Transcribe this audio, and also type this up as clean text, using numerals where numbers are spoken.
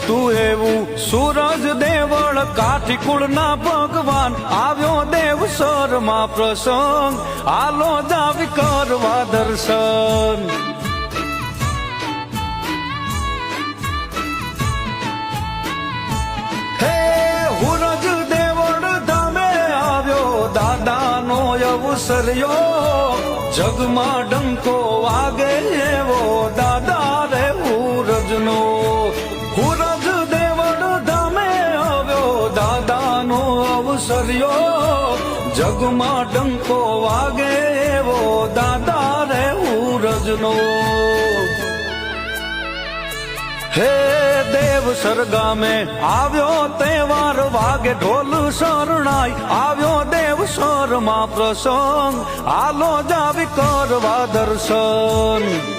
હતું એવું સૂરજ દેવળ કાઠી કુળના ભગવાન આવ્યો દેવસરમાં પ્રસંગ આલો જાવી કરવા દર્શન હે હુરજ દેવળ ધામે આવ્યો દાદાનો અવસર્યો જગમાં ડંકો વાગે એવો દાદા રે હુરજનો હુરજ દેવળ ધામે આવ્યો દાદાનો અવસર્યો જગમાં ડંકો વાગે એવો દાદા રે હુરજનો હે દેવસર ગામે આવ્યો તહેવાર વાગે ઢોલ શરણાઈ આવ્યો દેવસરમાં પ્રસંગ આલો જાવી કરવા દર્શન